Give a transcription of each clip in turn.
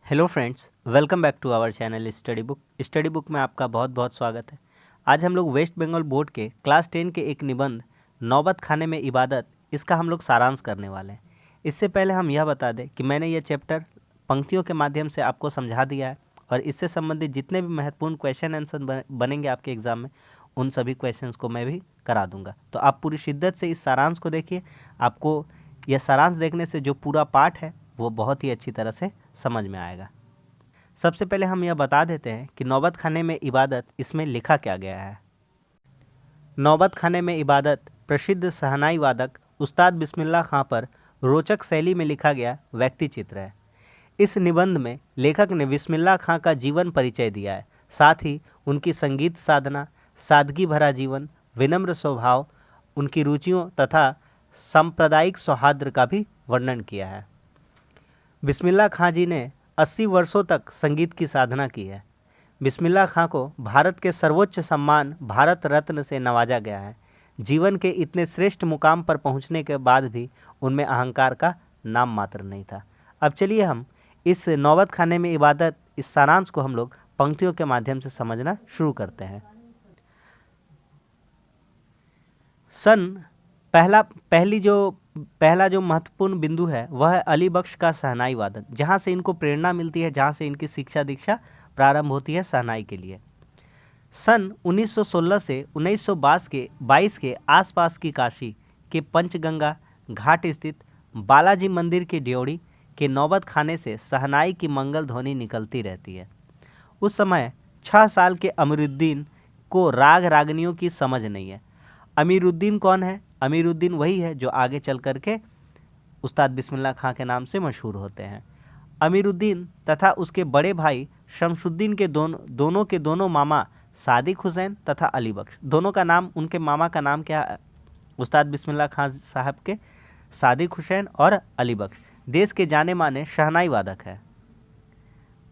Hello friends, welcome back to our channel study book में आपका बहुत बहुत स्वागत है। आज हम लोग वेस्ट बंगाल बोर्ड के क्लास 10 के एक निबंध नौबत खाने में इबादत इसका हम लोग सारांश करने वाले हैं। इससे पहले हम यह बता दें कि मैंने ये चैप्टर पंक्तियों के माध्यम से आपको समझा दिया है और इससे संबंधित जितने भी महत्वपूर्ण क्वेश्चन आंसर बनेंगे आपके एग्ज़ाम में उन सभी क्वेश्चंस को मैं भी करा दूंगा। तो आप पूरी शिद्दत से इस सारांश को देखिए। आपको यह सारांश देखने से जो पूरा पाठ है वो बहुत ही अच्छी तरह से समझ में आएगा। सबसे पहले हम यह बता देते हैं कि नौबत खाने में इबादत इसमें लिखा क्या गया है। नौबत खाने में इबादत प्रसिद्ध शहनाई वादक उस्ताद बिस्मिल्लाह खां पर रोचक शैली में लिखा गया व्यक्ति चित्र है। इस निबंध में लेखक ने बिस्मिल्लाह खां का जीवन परिचय दिया है, साथ ही उनकी संगीत साधना, सादगी भरा जीवन, विनम्र स्वभाव, उनकी रुचियों तथा सांप्रदायिक सौहार्द का भी वर्णन किया है। बिस्मिल्लाह खां जी ने 80 वर्षों तक संगीत की साधना की है। बिस्मिल्लाह खां को भारत के सर्वोच्च सम्मान भारत रत्न से नवाजा गया है। जीवन के इतने श्रेष्ठ मुकाम पर पहुंचने के बाद भी उनमें अहंकार का नाम मात्र नहीं था। अब चलिए हम इस नौबत खाने में इबादत इस सारांश को हम लोग पंक्तियों के माध्यम से समझना शुरू करते हैं। पहला जो महत्वपूर्ण बिंदु है वह है अली बख्श का शहनाई वादन, जहाँ से इनको प्रेरणा मिलती है, जहाँ से इनकी शिक्षा दीक्षा प्रारंभ होती है शहनाई के लिए। सन 1916 से 1922 के आसपास की काशी के पंचगंगा घाट स्थित बालाजी मंदिर की ड्योढ़ी के नौबत खाने से शहनाई की मंगल ध्वनि निकलती रहती है। उस समय 6 साल के अमीरुद्दीन को राग रागनियों की समझ नहीं है। अमीरुद्दीन कौन है? अमीरुद्दीन वही है जो आगे चल कर के उस्ताद बिस्मिल्लाह खां के नाम से मशहूर होते हैं। अमीरुद्दीन तथा उसके बड़े भाई शमसुद्दीन के दोनों मामा सादिक हुसैन तथा अली बख्श, दोनों का नाम, उनके मामा का नाम क्या है? उस्ताद बिस्मिल्लाह खां साहब के सादिक हुसैन और अली बख्श देश के जाने माने शहनाई वादक है।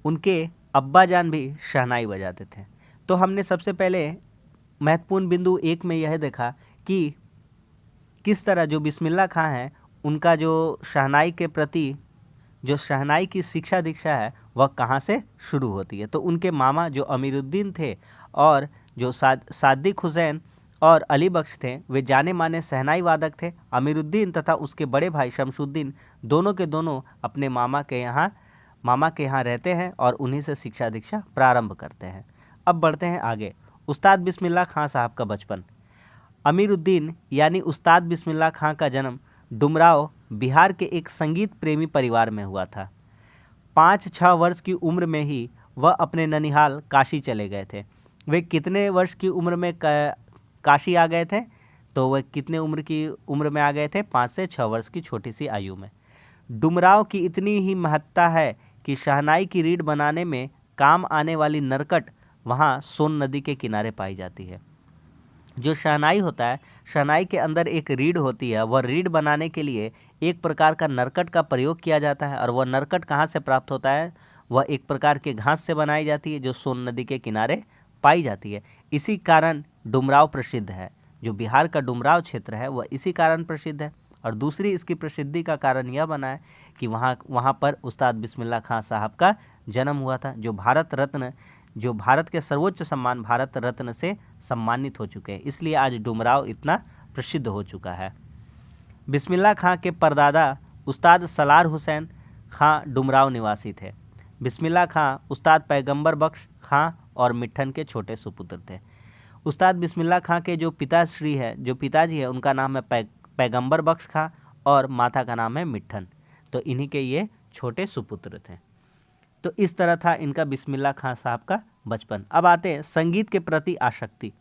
उनके अब्बा जान भी शहनाई बजाते थे। तो हमने सबसे पहले महत्वपूर्ण बिंदु 1 में यह देखा कि किस तरह जो बिस्मिल्लाह खां हैं उनका जो शहनाई के प्रति जो शहनाई की शिक्षा दीक्षा है वह कहाँ से शुरू होती है। तो उनके मामा जो अमीरुद्दीन थे और जो सादिक हुसैन और अली बख्श थे वे जाने माने शहनाई वादक थे। अमीरुद्दीन तथा उसके बड़े भाई शमसुद्दीन दोनों के दोनों अपने मामा के यहाँ रहते हैं और उन्हीं से शिक्षा दीक्षा प्रारंभ करते हैं। अब बढ़ते हैं आगे। उस्ताद बिस्मिल्लाह खां साहब का बचपन। अमीरुद्दीन यानी उस्ताद बिस्मिल्लाह खां का जन्म डुमराव बिहार के एक संगीत प्रेमी परिवार में हुआ था। 5-6 वर्ष की उम्र में ही वह अपने ननिहाल काशी चले गए थे। वे कितने वर्ष की उम्र में काशी आ गए थे? तो वह कितने उम्र में आ गए थे? 5 से 6 वर्ष की छोटी सी आयु में। डुमराव की इतनी ही महत्ता है कि शहनाई की रीढ़ बनाने में काम आने वाली नरकट वहाँ सोन नदी के किनारे पाई जाती है। जो शहनाई होता है, शहनाई के अंदर एक रीढ़ होती है। वह रीढ़ बनाने के लिए एक प्रकार का नरकट का प्रयोग किया जाता है और वह नरकट कहाँ से प्राप्त होता है? वह एक प्रकार के घास से बनाई जाती है जो सोन नदी के किनारे पाई जाती है। इसी कारण डुमराव प्रसिद्ध है। जो बिहार का डुमराव क्षेत्र है वह इसी कारण प्रसिद्ध है। और दूसरी इसकी प्रसिद्धि का कारण यह बना है कि वहाँ पर उस्ताद बिस्मिल्लाह खां साहब का जन्म हुआ था, जो भारत के सर्वोच्च सम्मान भारत रत्न से सम्मानित हो चुके हैं। इसलिए आज डुमराव इतना प्रसिद्ध हो चुका है। बिस्मिल्लाह खां के परदादा उस्ताद सलार हुसैन खां डुमराव निवासी थे। बिस्मिल्लाह खां उस्ताद पैगंबर बख्श खां और मिट्ठन के छोटे सुपुत्र थे। उस्ताद बिस्मिल्लाह खां के जो पिताजी है उनका नाम है पैगंबर बख्श खां और माता का नाम है मिट्ठन। तो इन्हीं के ये छोटे सुपुत्र थे। तो इस तरह था इनका बिस्मिल्लाह खां साहब का बचपन। अब आते हैं संगीत के प्रति आसक्ति।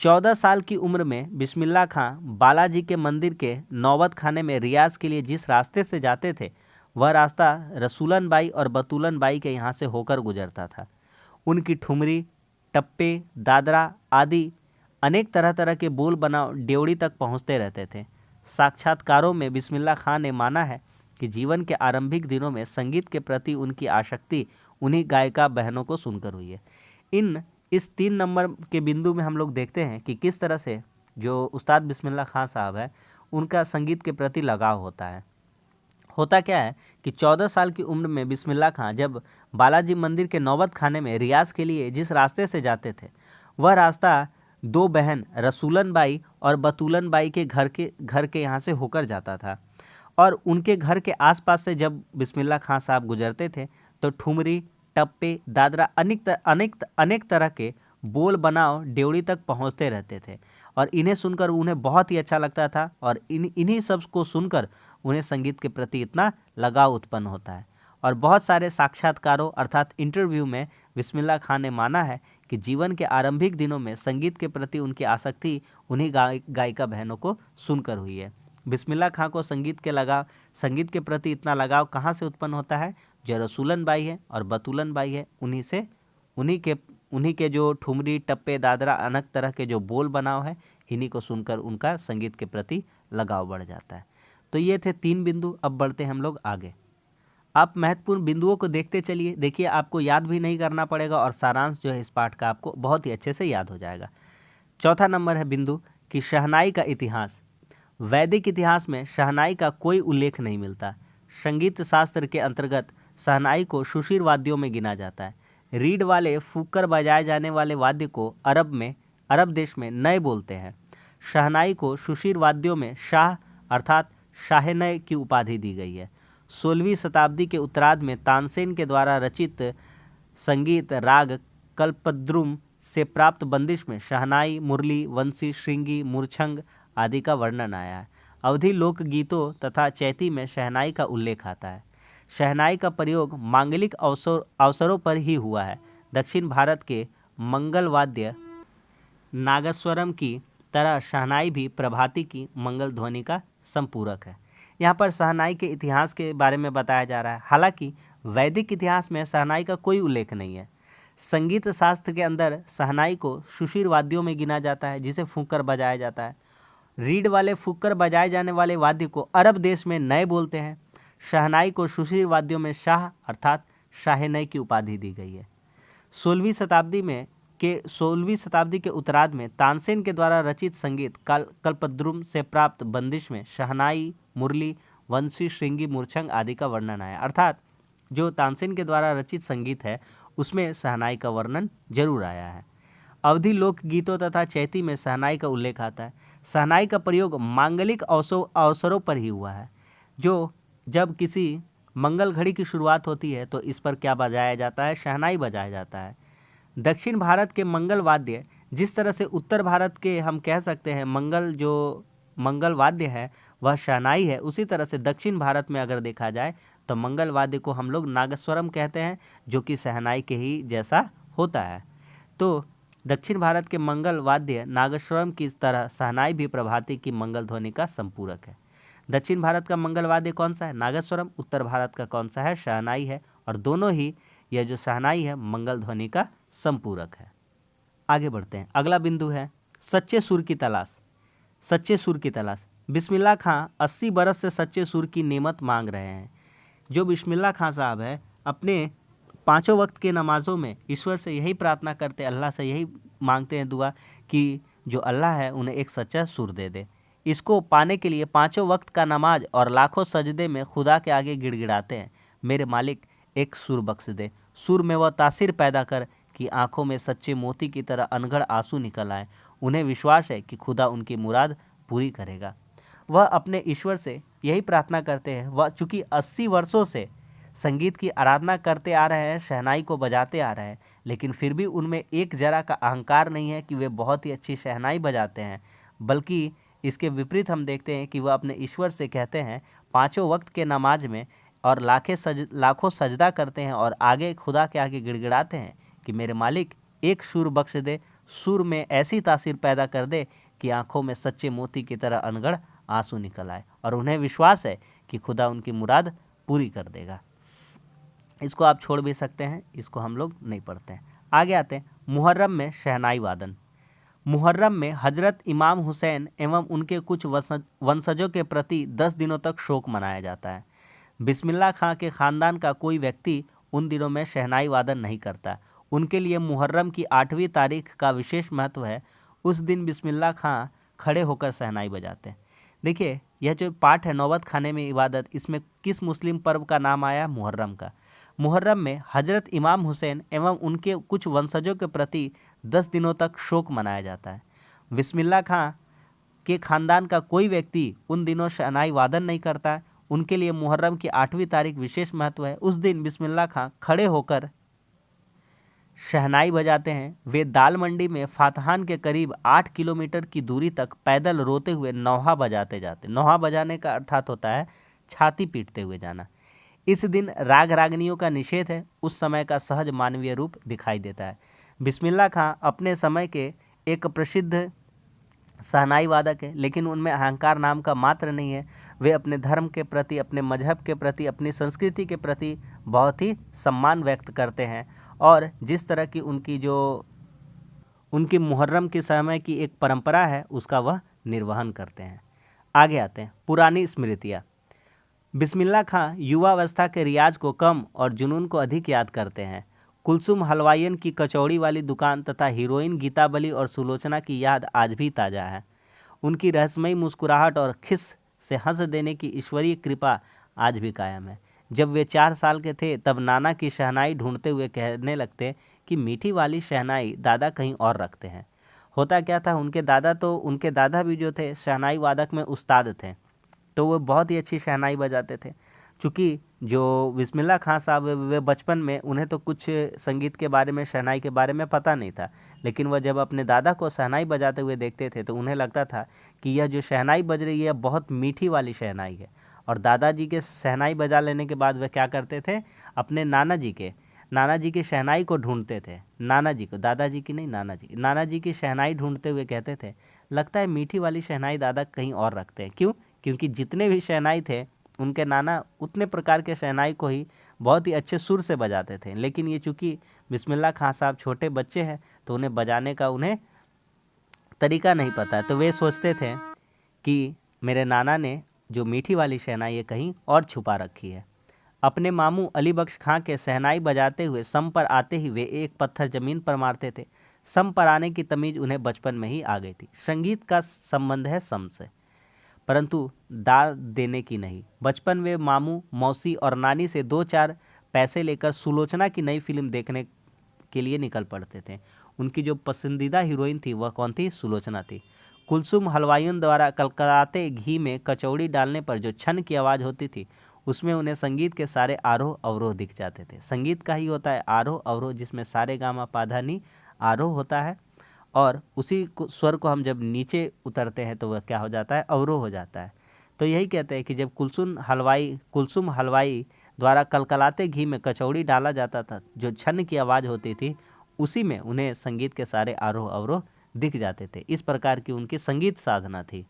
14 साल की उम्र में बिस्मिल्लाह खां बालाजी के मंदिर के नौबत खाने में रियाज के लिए जिस रास्ते से जाते थे वह रास्ता रसूलन बाई और बतूलन बाई के यहाँ से होकर गुजरता था। उनकी ठुमरी, टप्पे, दादरा आदि अनेक तरह तरह के बोल बनाव ड्योढ़ी तक पहुँचते रहते थे। साक्षात्कारों में बिस्मिल्लाह खां ने माना है कि जीवन के आरंभिक दिनों में संगीत के प्रति उनकी आसक्ति उन्हीं गायिका बहनों को सुनकर हुई है। इस 3 नंबर के बिंदु में हम लोग देखते हैं कि किस तरह से जो उस्ताद बिस्मिल्लाह खां साहब है उनका संगीत के प्रति लगाव होता है। होता क्या है कि 14 साल की उम्र में बिस्मिल्लाह खां जब बालाजी मंदिर के नौबत खाने में रियाज के लिए जिस रास्ते से जाते थे, वह रास्ता दो बहन रसूलन बाई और बतूलन बाई के घर के यहाँ से होकर जाता था। और उनके घर के आसपास से जब बिस्मिल्लाह खां साहब गुजरते थे तो ठुमरी, टप्पे, दादरा अनेक तरह के बोल बनाव ड्योढ़ी तक पहुंचते रहते थे और इन्हें सुनकर उन्हें बहुत ही अच्छा लगता था और इन्हीं सब को सुनकर उन्हें संगीत के प्रति इतना लगाव उत्पन्न होता है। और बहुत सारे साक्षात्कारों अर्थात इंटरव्यू में बिस्मिल्लाह खां ने माना है कि जीवन के आरंभिक दिनों में संगीत के प्रति उनकी आसक्ति उन्हीं गायिका बहनों को सुनकर हुई है। बिस्मिल्लाह खां को संगीत के प्रति इतना लगाव कहाँ से उत्पन्न होता है? जो रसूलन बाई है और बतूलन बाई है, उन्हीं के जो ठुमरी, टप्पे, दादरा अनेक तरह के जो बोल बनाव है, इन्हीं को सुनकर उनका संगीत के प्रति लगाव बढ़ जाता है। तो ये थे 3 बिंदु। अब बढ़ते हैं हम लोग आगे। आप महत्वपूर्ण बिंदुओं को देखते चलिए। देखिए, आपको याद भी नहीं करना पड़ेगा और सारांश जो है इस पाठ का आपको बहुत ही अच्छे से याद हो जाएगा। चौथा नंबर है बिंदु कि शहनाई का इतिहास। वैदिक इतिहास में शहनाई का कोई उल्लेख नहीं मिलता। संगीत शास्त्र के अंतर्गत शहनाई को सुशीर वाद्यों में गिना जाता है। रीड वाले फूंककर बजाए जाने वाले वाद्य को अरब देश में नए बोलते हैं। शहनाई को सुशीर वाद्यों में शाह अर्थात शाहनय की उपाधि दी गई है। 16वीं शताब्दी के उत्तरार्ध में तानसेन के द्वारा रचित संगीत राग कल्पद्रुम से प्राप्त बंदिश में शहनाई, मुरली, वंशी, श्रृंगी, मूर्छंग आदि का वर्णन आया है। अवधी लोकगीतों तथा चैती में शहनाई का उल्लेख आता है। शहनाई का प्रयोग मांगलिक अवसरों पर ही हुआ है। दक्षिण भारत के मंगल वाद्य नागस्वरम की तरह शहनाई भी प्रभाती की मंगल ध्वनि का संपूरक है। यहाँ पर शहनाई के इतिहास के बारे में बताया जा रहा है। हालांकि वैदिक इतिहास में शहनाई का कोई उल्लेख नहीं है। संगीत शास्त्र के अंदर शहनाई को सुशीर वाद्यों में गिना जाता है, जिसे फूंककर बजाया जाता है। रीड वाले फूंककर बजाए जाने वाले वाद्य को अरब देश में नए बोलते हैं। शहनाई को सुशीर वाद्यों में शाह अर्थात शाहनय की उपाधि दी गई है। 16वीं शताब्दी के उत्तरार्ध में तानसेन के द्वारा रचित संगीत कल्पद्रुम से प्राप्त बंदिश में शहनाई, मुरली, वंशी, श्रृंगी, मूर्छंग आदि का वर्णन आया। अर्थात जो तानसेन के द्वारा रचित संगीत है उसमें शहनाई का वर्णन जरूर आया है। अवधी लोकगीतों तथा चैती में शहनाई का उल्लेख आता है। शहनाई का प्रयोग मांगलिक अवसरों पर ही हुआ है। जब किसी मंगल घड़ी की शुरुआत होती है तो इस पर क्या बजाया जाता है? शहनाई बजाया जाता है। दक्षिण भारत के मंगल वाद्य जिस तरह से उत्तर भारत के हम कह सकते हैं मंगल वाद्य है वह शहनाई है, उसी तरह से दक्षिण भारत में अगर देखा जाए तो मंगल वाद्य को हम लोग नागस्वरम कहते हैं, जो कि शहनाई के ही जैसा होता है। तो दक्षिण भारत के मंगल वाद्य नागस्वरम की तरह शहनाई भी प्रभाती की मंगल ध्वनि का संपूरक है। दक्षिण भारत का मंगल वाद्य कौन सा है? नागस्वरम। उत्तर भारत का कौन सा है? शहनाई है। और दोनों ही यह जो शहनाई है मंगल ध्वनि का संपूरक है। आगे बढ़ते हैं। अगला बिंदु है सच्चे सुर की तलाश। सच्चे सुर की तलाश। बिस्मिल्लाह खां 80 बरस से सच्चे सुर की नेमत मांग रहे हैं। जो बिस्मिल्लाह खां साहब है अपने 5 वक्त के नमाज़ों में ईश्वर से यही प्रार्थना करते, अल्लाह से यही मांगते हैं दुआ कि जो अल्लाह है उन्हें एक सच्चा सुर दे दे। इसको पाने के लिए 5 वक्त का नमाज और लाखों सजदे में खुदा के आगे गिड़गिड़ाते हैं, मेरे मालिक एक सुर बख्श दे। सुर में वह तासीर पैदा कर कि आंखों में सच्चे मोती की तरह अनगढ़ आंसू निकल आए। उन्हें विश्वास है कि खुदा उनकी मुराद पूरी करेगा। वह अपने ईश्वर से यही प्रार्थना करते हैं। वह चूँकि 80 वर्षों से संगीत की आराधना करते आ रहे हैं, शहनाई को बजाते आ रहे हैं, लेकिन फिर भी उनमें एक जरा का अहंकार नहीं है कि वे बहुत ही अच्छी शहनाई बजाते हैं, बल्कि इसके विपरीत हम देखते हैं कि वह अपने ईश्वर से कहते हैं 5 वक्त के नमाज में और लाखों सजदा करते हैं और आगे खुदा के आगे गिड़गिड़ाते हैं कि मेरे मालिक एक सुर बख्श दे, सुर में ऐसी तासीर पैदा कर दे कि आंखों में सच्चे मोती की तरह अनगढ़ आंसू निकल आए। और उन्हें विश्वास है कि खुदा उनकी मुराद पूरी कर देगा। इसको आप छोड़ भी सकते हैं, इसको हम लोग नहीं पढ़ते हैं। आगे आते हैं मुहर्रम में शहनाई वादन। मुहर्रम में हजरत इमाम हुसैन एवं उनके कुछ वंशजों के प्रति 10 दिनों तक शोक मनाया जाता है। बिस्मिल्लाह खां के ख़ानदान का कोई व्यक्ति उन दिनों में शहनाई वादन नहीं करता। उनके लिए मुहर्रम की 8वीं तारीख का विशेष महत्व है। उस दिन बिस्मिल्लाह खां खड़े होकर शहनाई बजाते हैं। देखिए, यह जो पाठ है नौबत खाने में इबादत, इसमें किस मुस्लिम पर्व का नाम आया? मुहर्रम का। मुहर्रम में हजरत इमाम हुसैन एवं उनके कुछ वंशजों के प्रति 10 दिनों तक शोक मनाया जाता है। बिस्मिल्लाह खां के खानदान का कोई व्यक्ति उन दिनों शहनाई वादन नहीं करता है। उनके लिए मुहर्रम की 8वीं तारीख विशेष महत्व है। उस दिन बिस्मिल्लाह खां खड़े होकर शहनाई बजाते हैं। वे दाल मंडी में फातहान के करीब 8 किलोमीटर की दूरी तक पैदल रोते हुए नौहा बजाते जाते। नौहा बजाने का अर्थात होता है छाती पीटते हुए जाना। इस दिन राग रागनियों का निषेध है। उस समय का सहज मानवीय रूप दिखाई देता है। बिस्मिल्लाह खां अपने समय के एक प्रसिद्ध शहनाई वादक है, लेकिन उनमें अहंकार नाम का मात्र नहीं है। वे अपने धर्म के प्रति, अपने मजहब के प्रति, अपनी संस्कृति के प्रति बहुत ही सम्मान व्यक्त करते हैं और जिस तरह की उनकी मुहर्रम के समय की एक परंपरा है उसका वह निर्वहन करते हैं। आगे आते हैं पुरानी स्मृतियाँ। बिस्मिल्लाह खां युवावस्था के रियाज को कम और जुनून को अधिक याद करते हैं। कुलसुम हलवाइयन की कचौड़ी वाली दुकान तथा हीरोइन गीता बली और सुलोचना की याद आज भी ताज़ा है। उनकी रहस्यमयी मुस्कुराहट और खिस से हंस देने की ईश्वरीय कृपा आज भी कायम है। जब वे 4 साल के थे तब नाना की शहनाई ढूंढते हुए कहने लगते कि मीठी वाली शहनाई दादा कहीं और रखते हैं। होता क्या था, उनके दादा भी जो थे शहनाई वादक में उस्ताद थे, तो वो बहुत ही अच्छी शहनाई बजाते थे। चूँकि जो बिस्मिल्लाह खां साहब वे बचपन में उन्हें तो कुछ संगीत के बारे में, शहनाई के बारे में पता नहीं था, लेकिन वह जब अपने दादा को शहनाई बजाते हुए देखते थे तो उन्हें लगता था कि यह जो शहनाई बज रही है बहुत मीठी वाली शहनाई है। और दादाजी के शहनाई बजा लेने के बाद वह क्या करते थे, अपने नाना जी की शहनाई को ढूंढते थे। नाना जी को, दादाजी की नहीं, नाना जी की शहनाई ढूंढते हुए कहते थे लगता है मीठी वाली शहनाई दादा कहीं और रखते हैं। क्यों? क्योंकि जितने भी शहनाई थे उनके नाना उतने प्रकार के शहनाई को ही बहुत ही अच्छे सुर से बजाते थे, लेकिन ये चूँकि बिस्मिल्लाह खां साहब छोटे बच्चे हैं तो उन्हें बजाने का तरीका नहीं पता है। तो वे सोचते थे कि मेरे नाना ने जो मीठी वाली शहनाई है कहीं और छुपा रखी है। अपने मामू अली बख्श खां के शहनाई बजाते हुए सम पर आते ही वे एक पत्थर जमीन पर मारते थे। सम पर आने की तमीज़ उन्हें बचपन में ही आ गई थी। संगीत का संबंध है सम से, परंतु दाद देने की नहीं। बचपन में मामू, मौसी और नानी से 2-4 पैसे लेकर सुलोचना की नई फिल्म देखने के लिए निकल पड़ते थे। उनकी जो पसंदीदा हीरोइन थी वह कौन थी? सुलोचना थी। कुलसुम हलवाइयों द्वारा कलकलाते घी में कचौड़ी डालने पर जो छन की आवाज़ होती थी उसमें उन्हें संगीत के सारे आरोह अवरोह दिख जाते थे। संगीत का ही होता है आरोह अवरोह, जिसमें सारे गामा पाधा नी आरोह होता है और उसी स्वर को हम जब नीचे उतरते हैं तो वह क्या हो जाता है? अवरोह हो जाता है। तो यही कहते हैं कि जब कुलसुम हलवाई द्वारा कलकलाते घी में कचौड़ी डाला जाता था, जो छन की आवाज़ होती थी उसी में उन्हें संगीत के सारे आरोह अवरोह दिख जाते थे। इस प्रकार की उनकी संगीत साधना थी।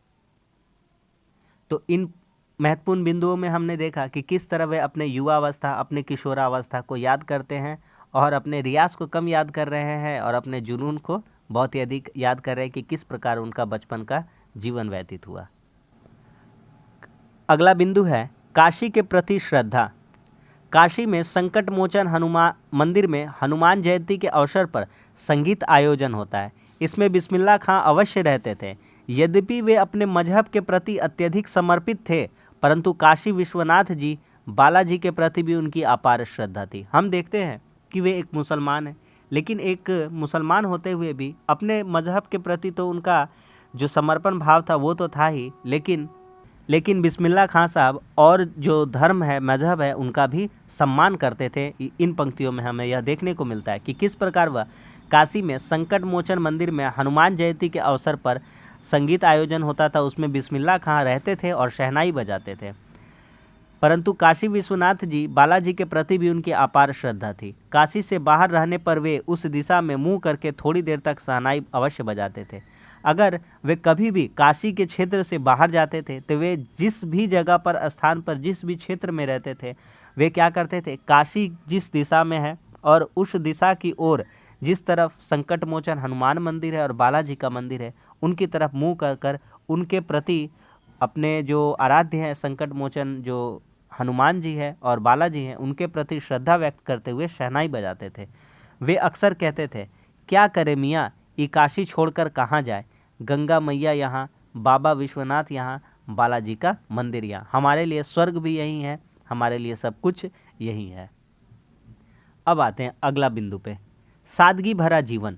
तो इन महत्वपूर्ण बिंदुओं में हमने देखा कि किस तरह वे अपने युवावस्था, अपने किशोरावस्था को याद करते हैं और अपने रियाज को कम याद कर रहे हैं और अपने जुनून को बहुत ही अधिक याद कर रहे हैं कि किस प्रकार उनका बचपन का जीवन व्यतीत हुआ। अगला बिंदु है काशी के प्रति श्रद्धा। काशी में संकट मोचन हनुमान मंदिर में हनुमान जयंती के अवसर पर संगीत आयोजन होता है। इसमें बिस्मिल्लाह खां अवश्य रहते थे। यद्यपि वे अपने मजहब के प्रति अत्यधिक समर्पित थे, परंतु काशी विश्वनाथ जी बालाजी के प्रति भी उनकी अपार श्रद्धा थी। हम देखते हैं कि वे एक मुसलमान हैं, लेकिन एक मुसलमान होते हुए भी अपने मजहब के प्रति तो उनका जो समर्पण भाव था वो तो था ही, लेकिन बिस्मिल्लाह खां साहब और जो धर्म है, मजहब है, उनका भी सम्मान करते थे। इन पंक्तियों में हमें यह देखने को मिलता है कि किस प्रकार वह काशी में संकट मोचन मंदिर में हनुमान जयंती के अवसर पर संगीत आयोजन होता था, उसमें बिस्मिल्लाह खां रहते थे और शहनाई बजाते थे। परंतु काशी विश्वनाथ जी बालाजी के प्रति भी उनकी अपार श्रद्धा थी। काशी से बाहर रहने पर वे उस दिशा में मुंह करके थोड़ी देर तक शहनाई अवश्य बजाते थे। अगर वे कभी भी काशी के क्षेत्र से बाहर जाते थे तो वे जिस भी जगह पर, स्थान पर, जिस भी क्षेत्र में रहते थे, वे क्या करते थे, काशी जिस दिशा में है और उस दिशा की ओर जिस तरफ संकट मोचन हनुमान मंदिर है और बालाजी का मंदिर है, उनकी तरफ मुँह कर उनके प्रति, अपने जो आराध्य हैं संकट मोचन जो हनुमान जी है और बालाजी हैं, उनके प्रति श्रद्धा व्यक्त करते हुए शहनाई बजाते थे। वे अक्सर कहते थे, क्या करे मियाँ, ये काशी छोड़कर कहाँ जाए, गंगा मैया यहाँ, बाबा विश्वनाथ यहाँ, बालाजी का मंदिर यहाँ। हमारे लिए स्वर्ग भी यही है, हमारे लिए सब कुछ यही है। अब आते हैं अगला बिंदु पे, सादगी भरा जीवन।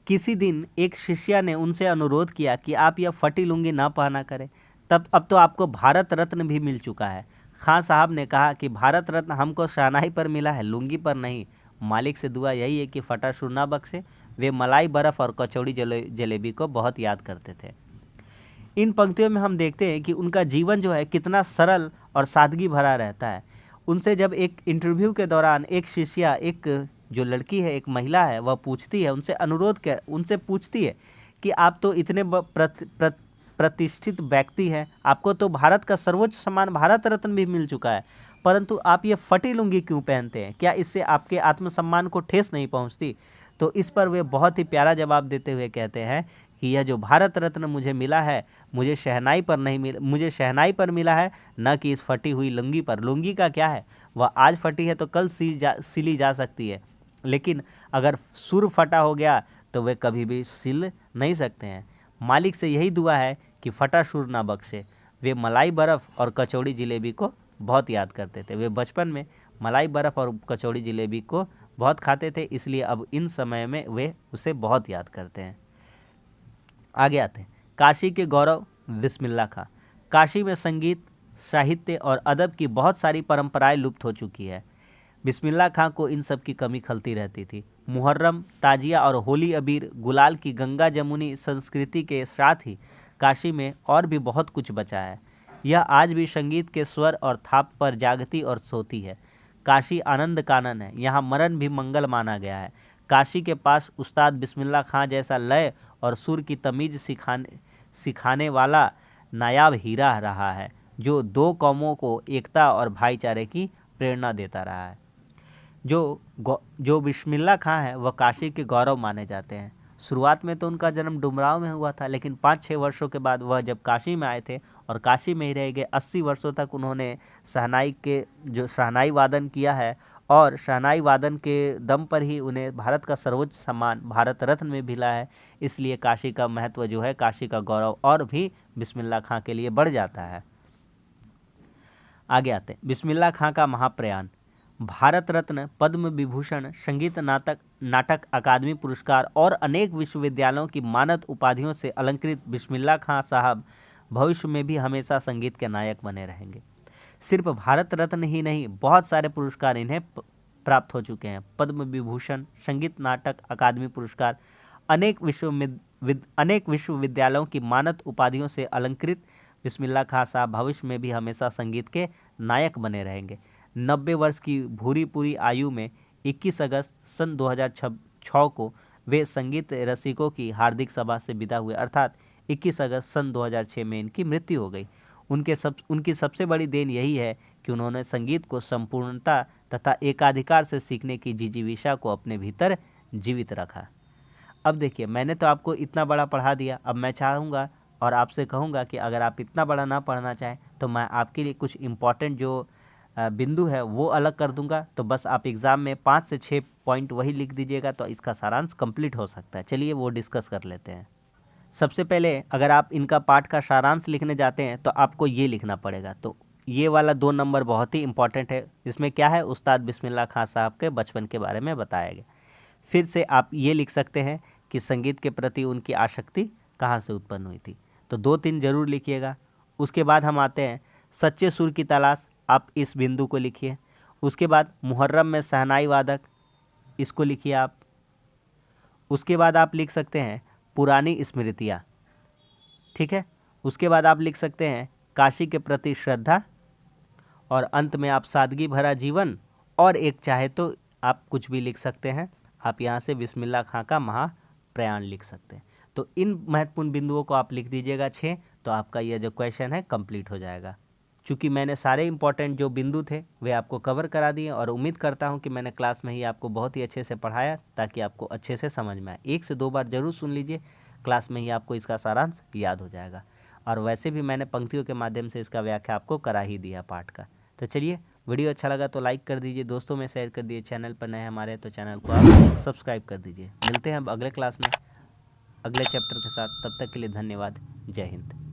किसी दिन एक शिष्या ने उनसे अनुरोध किया कि आप यह फटी लुंगी ना पहना करें, अब तो आपको भारत रत्न भी मिल चुका है। खां साहब ने कहा कि भारत रत्न हमको शहनाई पर मिला है, लुंगी पर नहीं। मालिक से दुआ यही है कि फटा शुर ना बख्शे। वे मलाई बर्फ़ और कचौड़ी जलेबी को बहुत याद करते थे। इन पंक्तियों में हम देखते हैं कि उनका जीवन जो है कितना सरल और सादगी भरा रहता है। उनसे जब एक इंटरव्यू के दौरान एक शिष्या, एक जो लड़की है, एक महिला है, वह पूछती है, उनसे पूछती है कि आप तो इतने प्रतिष्ठित व्यक्ति हैं, आपको तो भारत का सर्वोच्च सम्मान भारत रत्न भी मिल चुका है, परंतु आप ये फटी लुंगी क्यों पहनते हैं? क्या इससे आपके आत्मसम्मान को ठेस नहीं पहुंचती? तो इस पर वे बहुत ही प्यारा जवाब देते हुए कहते हैं कि यह जो भारत रत्न मुझे मिला है, मुझे शहनाई पर मिला है, न कि इस फटी हुई लुंगी पर। लुंगी का क्या है, वह आज फटी है तो कल सिली जा सकती है, लेकिन अगर सुर फटा हो गया तो वे कभी भी सिल नहीं सकते हैं। मालिक से यही दुआ है कि फटा सुर ना बख्शे। वे मलाई बर्फ़ और कचौड़ी जलेबी को बहुत याद करते थे। वे बचपन में मलाई बर्फ़ और कचौड़ी जलेबी को बहुत खाते थे, इसलिए अब इन समय में वे उसे बहुत याद करते हैं। आगे आते हैं, काशी के गौरव बिस्मिल्लाह खां। काशी में संगीत, साहित्य और अदब की बहुत सारी परंपराएं लुप्त हो चुकी है। बिस्मिल्लाह खां को इन सब की कमी खलती रहती थी। मुहर्रम, ताजिया और होली अबीर, गुलाल की गंगा जमुनी संस्कृति के साथ ही काशी में और भी बहुत कुछ बचा है। यह आज भी संगीत के स्वर और थाप पर जागती और सोती है। काशी आनंद कानन है, यहाँ मरण भी मंगल माना गया है। काशी के पास उस्ताद बिस्मिल्लाह खां जैसा लय और सुर की तमीज़ सिखाने वाला नायाब हीरा रहा है, जो दो कौमों को एकता और भाईचारे की प्रेरणा देता रहा है। जो बिस्मिल्लाह खां है वह काशी के गौरव माने जाते हैं। शुरुआत में तो उनका जन्म डुमराव में हुआ था, लेकिन 5-6 वर्षों के बाद वह जब काशी में आए थे और काशी में ही रह गए, 80 वर्षों तक उन्होंने शहनाई वादन किया है, और शहनाई वादन के दम पर ही उन्हें भारत का सर्वोच्च सम्मान भारत रत्न में मिला है। इसलिए काशी का महत्व जो है, काशी का गौरव और भी बिस्मिल्लाह खां के लिए बढ़ जाता है। आगे आते हैं, बिस्मिल्लाह खां का महाप्रयाण। भारत रत्न, पद्म विभूषण, संगीत नाटक अकादमी पुरस्कार और अनेक विश्वविद्यालयों की मानद उपाधियों से अलंकृत बिस्मिल्लाह खां साहब भविष्य में भी हमेशा संगीत के नायक बने रहेंगे। सिर्फ भारत रत्न ही नहीं, बहुत सारे पुरस्कार इन्हें प्राप्त हो चुके हैं। पद्म विभूषण, संगीत नाटक अकादमी पुरस्कार, अनेक विश्वविद्यालयों की मानद उपाधियों से अलंकृत बिस्मिल्लाह खां साहब भविष्य में भी हमेशा संगीत के नायक बने रहेंगे। 90 वर्ष की भूरी पूरी आयु में 21 अगस्त सन 2006 को वे संगीत रसिकों की हार्दिक सभा से विदा हुए, अर्थात 21 अगस्त सन 2006 में इनकी मृत्यु हो गई। उनकी सबसे बड़ी देन यही है कि उन्होंने संगीत को संपूर्णता तथा एकाधिकार से सीखने की जिजीविषा को अपने भीतर जीवित रखा। अब देखिए, मैंने तो आपको इतना बड़ा पढ़ा दिया, अब मैं चाहूँगा और आपसे कहूँगा कि अगर आप इतना बड़ा ना पढ़ना चाहें तो मैं आपके लिए कुछ इम्पॉर्टेंट जो बिंदु है वो अलग कर दूंगा, तो बस आप एग्ज़ाम में 5 से 6 पॉइंट वही लिख दीजिएगा, तो इसका सारांश कंप्लीट हो सकता है। चलिए वो डिस्कस कर लेते हैं। सबसे पहले अगर आप इनका पाठ का सारांश लिखने जाते हैं तो आपको ये लिखना पड़ेगा। तो ये वाला 2 नंबर बहुत ही इंपॉर्टेंट है। इसमें क्या है, उस्ताद बिस्मिल्लाह खां साहब के बचपन के बारे में बताया गया। फिर से आप ये लिख सकते हैं कि संगीत के प्रति उनकी आसक्ति कहाँ से उत्पन्न हुई थी, तो 2-3 जरूर लिखिएगा। उसके बाद हम आते हैं सच्चे सुर की तलाश, आप इस बिंदु को लिखिए। उसके बाद मुहर्रम में शहनाई वादक, इसको लिखिए आप। उसके बाद आप लिख सकते हैं पुरानी स्मृतियाँ, ठीक है। उसके बाद आप लिख सकते हैं काशी के प्रति श्रद्धा, और अंत में आप सादगी भरा जीवन, और एक चाहे तो आप कुछ भी लिख सकते हैं। आप यहाँ से बिस्मिल्लाह खां का महाप्रयाण लिख सकते हैं। तो इन महत्वपूर्ण बिंदुओं को आप लिख दीजिएगा 6, तो आपका यह जो क्वेश्चन है कंप्लीट हो जाएगा। चूँकि मैंने सारे इंपॉर्टेंट जो बिंदु थे वे आपको कवर करा दिए, और उम्मीद करता हूं कि मैंने क्लास में ही आपको बहुत ही अच्छे से पढ़ाया ताकि आपको अच्छे से समझ में आए। 1 से 2 बार ज़रूर सुन लीजिए, क्लास में ही आपको इसका सारांश याद हो जाएगा। और वैसे भी मैंने पंक्तियों के माध्यम से इसका व्याख्या आपको करा ही दिया पाठ का। तो चलिए, वीडियो अच्छा लगा तो लाइक कर दीजिए, दोस्तों में शेयर कर दीजिए, चैनल पर नए हमारे तो चैनल को आप सब्सक्राइब कर दीजिए। मिलते हैं अब अगले क्लास में अगले चैप्टर के साथ, तब तक के लिए धन्यवाद। जय हिंद।